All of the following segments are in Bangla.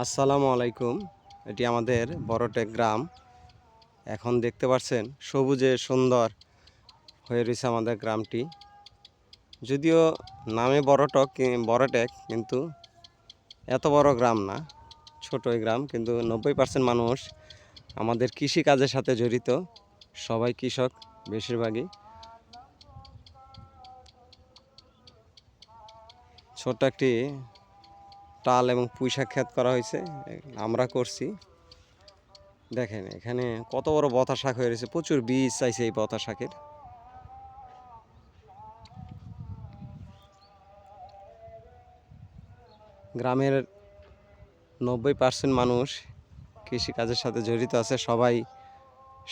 আসসালামু আলাইকুম। এটি আমাদের বড়টেক গ্রাম। এখন দেখতে পাচ্ছেন সবুজে সুন্দর হয়ে রয়েছে আমাদের গ্রামটি। যদিও নামে বড়টেক, কিন্তু এত বড় গ্রাম না, ছোটই গ্রাম। কিন্তু 90% মানুষ আমাদের কৃষিকাজের সাথে জড়িত। সবাই কৃষক, বেশিরভাগই। ছোট্ট একটি টাল এবং পুঁইশাক ক্ষেত করা হয়েছে, আমরা করছি। দেখেন এখানে কত বড় বতা শাক হয়ে রয়েছে, প্রচুর বীজ চাইছে এই বতা শাকের। গ্রামের 90% মানুষ কৃষিকাজের সাথে জড়িত আছে। সবাই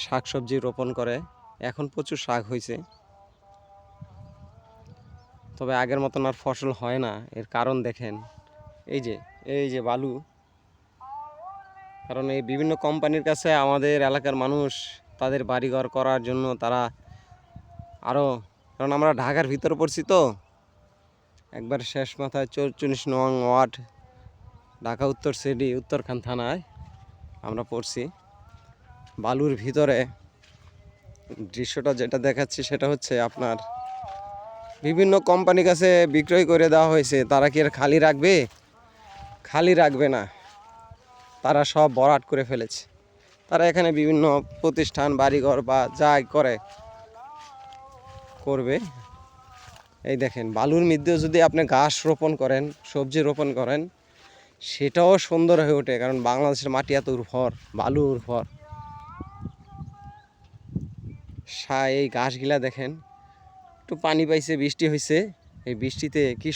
শাকসবজি রোপণ করে। এখন প্রচুর শাক হয়েছে, তবে আগের মতন আর ফসল হয় না। এর কারণ দেখেন, এই যে বালু। কারণ এই বিভিন্ন কোম্পানির কাছে আমাদের এলাকার মানুষ তাদের বাড়িঘর করার জন্য তারা কারণ আমরা ঢাকার ভিতরে পড়ছি, তো একবার শেষ মাথায় 44 নং ওয়ার্ড, ঢাকা উত্তর সিটি, উত্তরখান থানায় আমরা পড়ছি। বালুর ভিতরে দৃশ্যটা যেটা দেখাচ্ছি সেটা হচ্ছে আপনার বিভিন্ন কোম্পানির কাছে বিক্রয় করে দেওয়া হয়েছে। তারা কি আর খালি রাখবে? খালি রাখবে না, তারা সব ভরাট করে ফেলেছে। তারা এখানে বিভিন্ন প্রতিষ্ঠান, বাড়িঘর বা যা করবে। এই দেখেন, বালুর মধ্যেও যদি আপনি ঘাস রোপণ করেন, সবজি রোপণ করেন, সেটাও সুন্দর হয়ে ওঠে। কারণ বাংলাদেশের মাটি এত উর্বর, বালু উর্বর। এই ঘাসগুলা দেখেন, একটু পানি পাইছে, বৃষ্টি হয়েছে। এই বৃষ্টিতে কি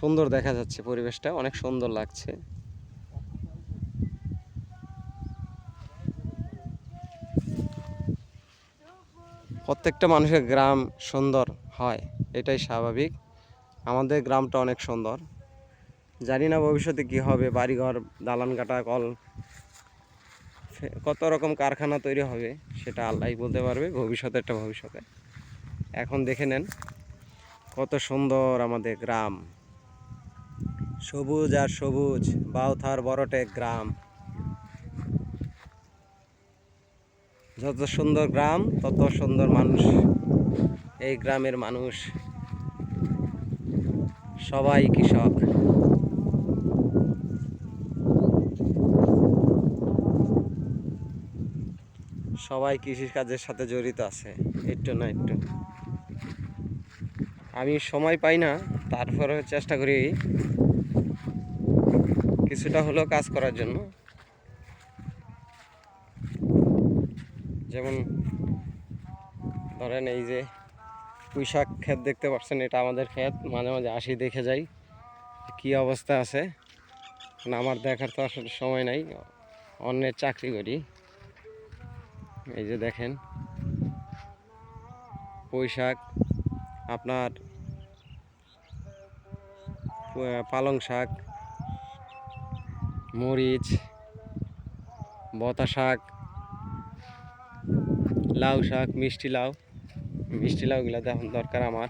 সুন্দর দেখা যাচ্ছে, পরিবেশটা অনেক সুন্দর লাগছে। প্রত্যেকটা মানুষের গ্রাম সুন্দর হয়, এটাই স্বাভাবিক। আমাদের গ্রামটা অনেক সুন্দর। জানি না ভবিষ্যতে কি হবে, বাড়িঘর, দালান কাটা, কত রকম কারখানা তৈরি হবে, সেটা আল্লাহই বলতে পারবে ভবিষ্যতে। এখন দেখে নেন কত সুন্দর আমাদের গ্রাম, সবুজ আর সবুজ। বাউথার বড়টেক গ্রাম। যত সুন্দর গ্রাম, তত সুন্দর মানুষ। এই গ্রামের মানুষ সবাই কৃষক। সবাই কৃষিকাজের সাথে জড়িত আছে, একটু না একটু। আমি সময় পাই না, তারপরে চেষ্টা করি কিছুটা হলেও কাজ করার জন্য। যেমন ধরেন, এই যে পুঁইশাক ক্ষেত দেখতে পাচ্ছেন, এটা আমাদের ক্ষেত। মাঝে মাঝে আসি, দেখে যাই কি অবস্থা আছে। আমার দেখার তো আসলে সময় নাই, অন্যের চাকরি করি। এই যে দেখেন, পুঁইশাক, আপনার পালং শাক, মরিচ, বতা শাক, লাউ শাক, মিষ্টি লাউগুলো এখন দরকার আমার।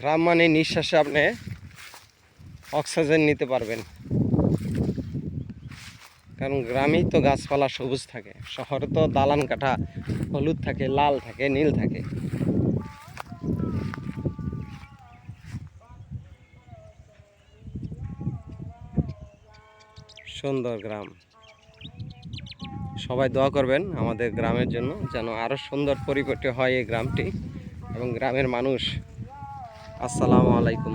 গ্রাম মানে নিঃশ্বাসে আপনি অক্সিজেন নিতে পারবেন, কারণ গ্রামেই তো গাছপালা সবুজ থাকে। শহরে তো দালান কাঠা, হলুদ থাকে, লাল থাকে, নীল থাকে। সুন্দর গ্রাম। সবাই দোয়া করবেন আমাদের গ্রামের জন্য, যেন আরও সুন্দর পরিপাটি হয় এই গ্রামটি এবং গ্রামের মানুষ। আসসালামু আলাইকুম।